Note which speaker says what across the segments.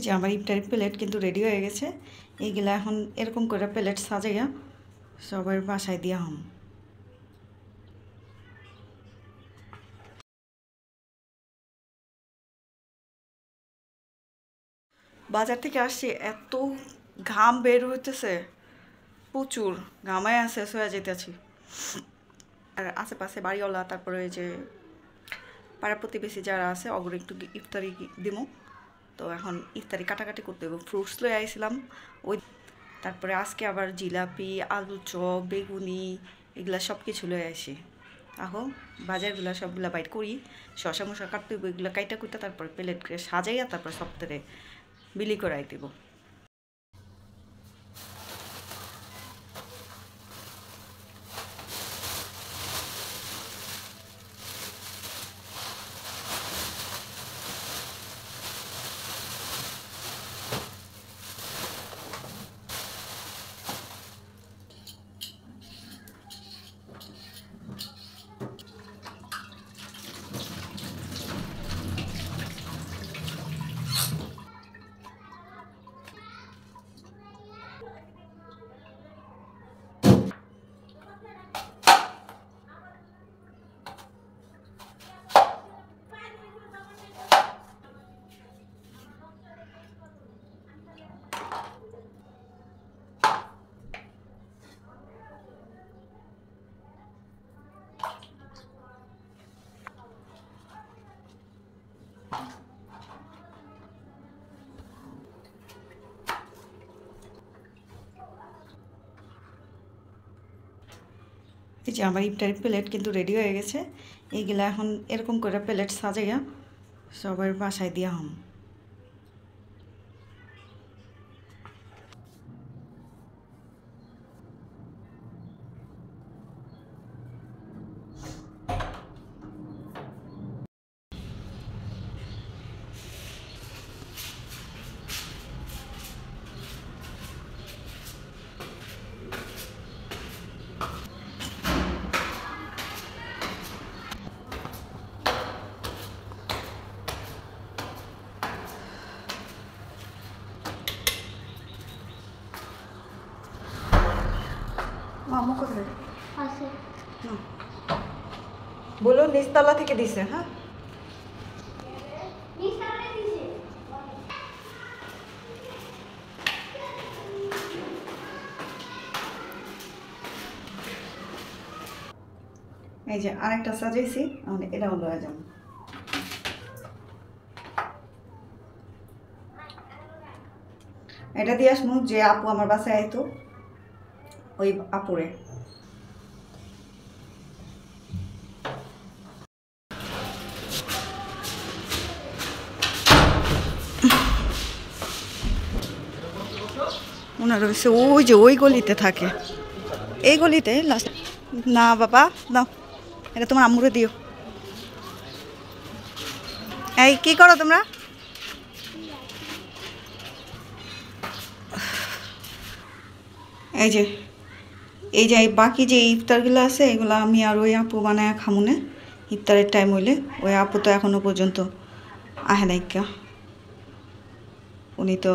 Speaker 1: যে আমার ইফতারি প্লেট কিন্তু রেডি হয়ে গেছে। এইগুলা এখন এরকম করে প্লেট সাজাইয়া সবার বাসায় দিয়া হম। বাজার থেকে আসছি, এত ঘাম বের হইতেছে, প্রচুর ঘামায় আছে, সোয়া যেতেছি। আর আশেপাশে বাড়িওয়ালা, তারপরে ওই যে পাড়া প্রতিবেশী যারা আছে অগরে একটু ইফতারি দিমো। তো এখন ইফতারি কাটাকাটি করতে হবে। ফ্রুটস লয়ে আইছিলাম ওই, তারপরে আজকে আবার জিলাপি, আলু চপ, বেগুনি এগুলা সব কিছু লয়ে আসি। আহো বাজারগুলা সবগুলা বাইট করি, শশা মশা কাটতে হইব, এগুলো কাইটা কুইটা তারপরে প্লেট করে সাজাইয়া তারপর সপ্তাহে বিলি করাই দিব। এই যে আমার ইফতারি প্লেট কিন্তু রেডি হয়ে গেছে। এইগুলা এখন এরকম করে প্লেট সাজাইয়া সবার বাসায় দিয়া হম। মামু কোথায় আছে? বলো নিচতলা থেকে দিছে। হ্যাঁ এই যে আরেকটা সাজাইছি, এটা হলো আজম। এটা দিয়ে আসমু যে আপু আমার বাসায় আইতো, ওই আপুরে। ওনার হচ্ছে ওই যে ওই গলিতে থাকে, এই গলিতে লাস্ট। না বাবা দাও, এটা তোমার আম্মুরে দিও। এই কি করো তোমরা? এই যে বাকি যে ইফতারগুলো আছে এগুলো আমি আর ওই আপু বানায় খামুনে। ইফতারের টাইম হইলে ওই আপু তো এখনো পর্যন্ত আহে নাইকা, উনি তো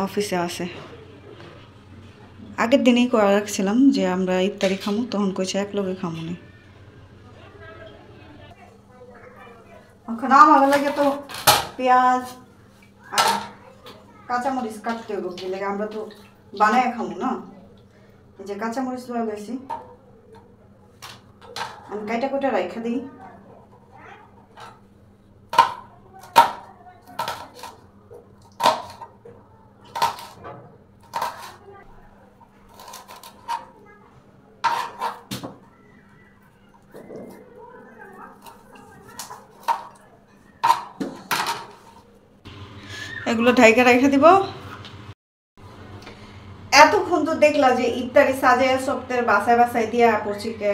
Speaker 1: অফিসে আছে। আগের দিনেই করে রাখছিলাম যে আমরা ইফতারি খামু, তখন কইছে এক লগে খামুনি। আমার লাগে তো পেঁয়াজ আর কাঁচামরিচ কাটতে হইব, কি লাগে আমরা তো বানায় খামু না। এই যে কাঁচামরিচ লয়ে গেছি, আমি কাইটা কুইটা রাইখা দিই। এগুলো ঢাইকা রেখে দিব। এতক্ষণ তো দেখলা যে ইফতারি সাজায় সপ্তাহের বাসায় বাসায় দিয়া পড়ছিকে।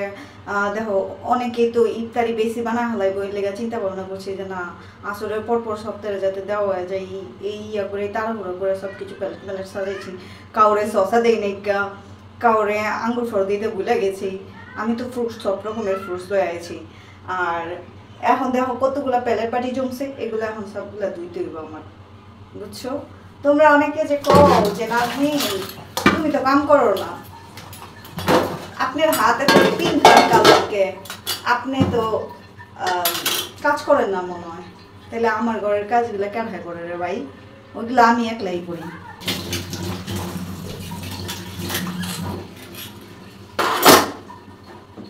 Speaker 1: দেখো অনেকেই তো ইফতারি বেশি বানা হলাই বই লেগে চিন্তা ভাবনা করছে যে না আসরের পরপর সপ্তাহে যাতে দেওয়া হয় যায়, এই ইয়া করে তাড়াহুড়ো করে সব কিছু প্যালেট প্যালেট সাজাইছি। কাউরে শসা দেই নাই, কাউরে আঙ্গুর ফল দিতে ভুলে গেছি। আমি তো ফ্রুটস সব রকমের ফ্রুটস লয়ে আছি। আর এখন দেখো কতগুলা প্যালেট বাটি জমছে, এগুলো এখন সবগুলা ধুইতে হইব আমার। বুঝছো? তোমরা অনেকে যে কও যে নাজনি তুমি তো কাম করো না, আপনার হাতে তো পিঙ্ক কালারকে, আপনি তো কাজ করেন না মনে হয়, তাহলে আমার ঘরের কাজগুলো কেন করে রে ভাই? ওইগুলো আমি একলাই করি।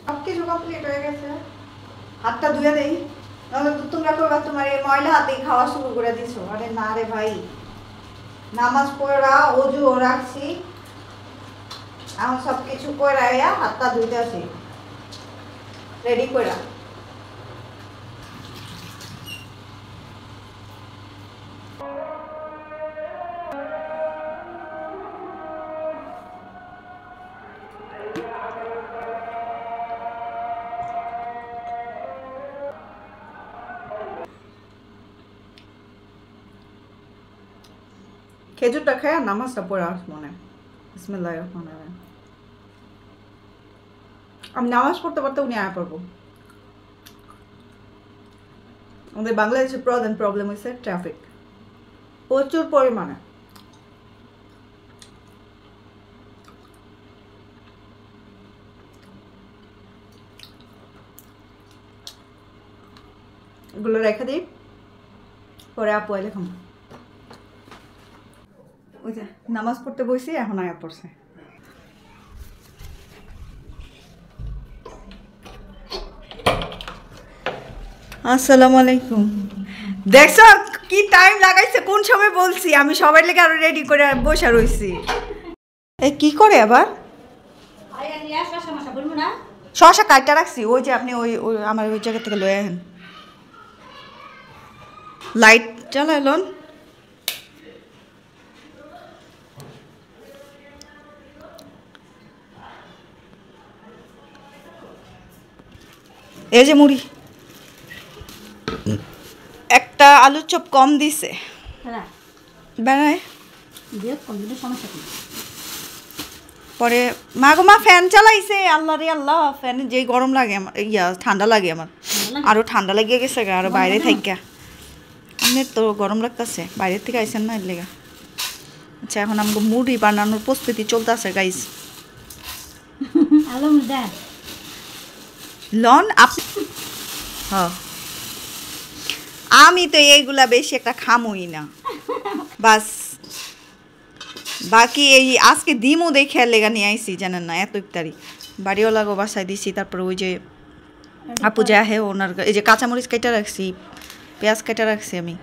Speaker 1: সব কিছু কমপ্লিট হয়ে গেছে, হাতটা ধুয়ে দেই, নাহলে তো তোমরা করবা তোমার এই ময়লা হাতেই খাওয়া শুরু করে দিছো। আরে না রে ভাই, নামাজ পড়া অজুও রাখছি, আমার সব কিছু করে হাতটা ধুইতে আসি রেডি করে। খেজুরটা খায় নামাজটা পড়ে আস মনে। বিসমিল্লাহির রহমানির রহিম। আমি নামাজ পড়তে পড়তে উনি আয়া পড়বো। আমাদের বাংলাদেশের প্রধান প্রবলেম হচ্ছে ট্রাফিক, প্রচুর পরিমাণে। এগুলো রেখে দিই, পরে আপু আইলে খাবো। ওই যে নামাজ পড়তে বসি, এখন আয়া পড়ছে। আসসালামু আলাইকুম। দেখছো কি টাইম লাগাইছে, কোন সময় বলছি আমি সবাই লেগে আরো রেডি করে বসে রইছি। এই কি করে আবার শশা কাটটা রাখছি, ওই যে আপনি ওই ওই আমার ওই জায়গা থেকে লয়ে আহেন। লাইট জ্বালাইলন। এই যে মুড়ি, একটা আলুর চপ কম দিছে বেড়ায়। পরে মা গো মা ফ্যান চালাইছে, আল্লাহ রে আল্লাহ, ফ্যানে যেই গরম লাগে আমার, ইয়া ঠান্ডা লাগে আমার, আরো ঠান্ডা লাগিয়ে গেছে আরো বাইরে থাইকা। আপনি তো গরম লাগতেছে, বাইরের থেকে আইসেন না এর লেগে। আচ্ছা এখন আমাকে মুড়ি বানানোর প্রস্তুতি চলতেছে গাইস। লন আপনি হ্যাঁ, আমি তো এইগুলা বেশি একটা খামই না, বাস বাকি এই আজকে ডিমও দেখে লেগা নিয়ে আইসি, জানেন না এত ইফতারি বাড়িওয়ালাগো বাসায় দিছি। তারপরে ওই যে আপু যা হে ওনার এই যে কাঁচামরিচ কেটে রাখছি, পেঁয়াজ কেটে রাখছি আমি।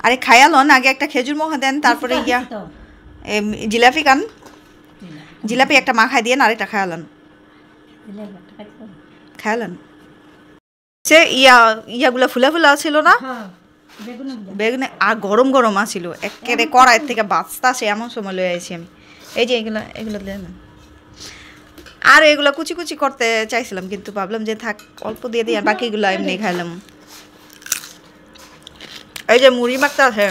Speaker 1: আরে খায়ালন আগে একটা খেজুর মোহা দেন, তারপরে ইয়া জিলাপি কান, জিলাপি একটা মাখাই দিয়ে আরেকটা খায়ালান, খায়ালান। সে ইয়াগুলা ফুলা ফুলা ছিল না, বেগুনে আর গরম গরম আছিল, একেবারে কড়াইয়ের থেকে বাঁচতা সে এমন সময় লয়ে আইছি আমি। এই যে এগুলো এগুলো দেন, আর এগুলো কুচি কুচি করতে চাইছিলাম কিন্তু ভাবলাম যে থাক অল্প দিয়ে দিই, আর বাকিগুলো এমনি খাইলাম। এই যে মুড়ি মাখতে আছে,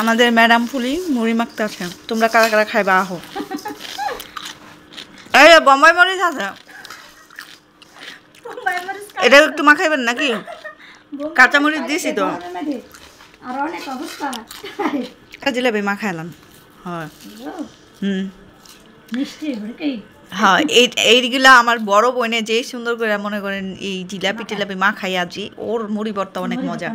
Speaker 1: আমাদের ম্যাডাম ফুলি মুড়ি মাখতে আছে। তোমরা কারা কারা খাইবা আহো। এই বোম্বাই মরিচ আছে, এটা একটু মাখাইবেন নাকি? কাঁচামরিচ দিছি তো, জিলাপি মাখাইলাম। হয় হ্যাঁ, এইগুলা আমার বড় বোনে যেই সুন্দর করে মনে করেন এই জিলাপি টিলাপি মাখাই আজি, ওর মুড়ি ভর্তা অনেক মজা।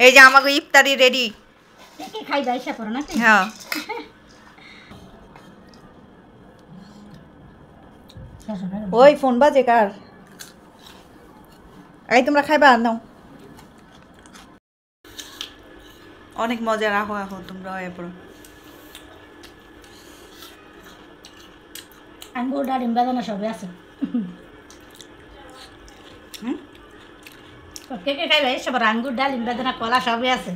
Speaker 1: এই যে আমাকে ইফতারি রেডি, হ্যাঁ ওই ফোন বাজে কার? এই তোমরা খাইবা নাও, অনেক মজা। রাখো এখন তোমরা এরপর
Speaker 2: আঙ্গুর ডালিম বেদানা সবই আছে। কে কে খাইবে সব? আঙ্গুর ডালিম বেদানা কলা সবই আছে।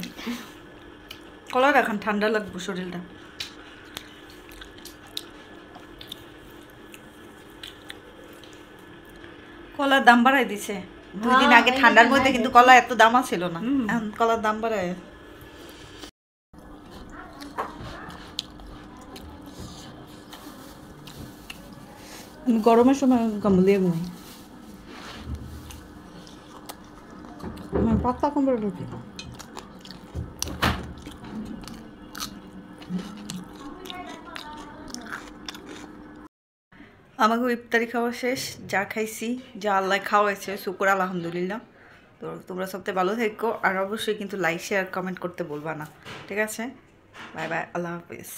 Speaker 1: কলা এখন ঠান্ডা লাগবে শরীরটা। কলার দাম বাড়াই দিছে 2 দিন
Speaker 2: হ্যাঁ,
Speaker 1: আগে
Speaker 2: এই
Speaker 1: ঠান্ডার
Speaker 2: দিন
Speaker 1: মধ্যে
Speaker 2: আগে।
Speaker 1: কিন্তু কলা এত দাম ছিল না
Speaker 2: হুম।
Speaker 1: এখন কলার দাম বাড়ায় আমি গরমের সময় কম্বল দিয়ে ঘুমাই পাতলা কম্বল ঢুকি আমাকে ইফতারি খাওয়া শেষ যা খাইছি যা আল্লাহ খাওয়াইছে শুকর আলহামদুলিল্লাহ তো তোমরা সবথেকে ভালো থেকো আর অবশ্যই কিন্তু লাইক শেয়ার কমেন্ট করতে বলবা না ঠিক আছে বাই বাই আল্লাহ হাফিজ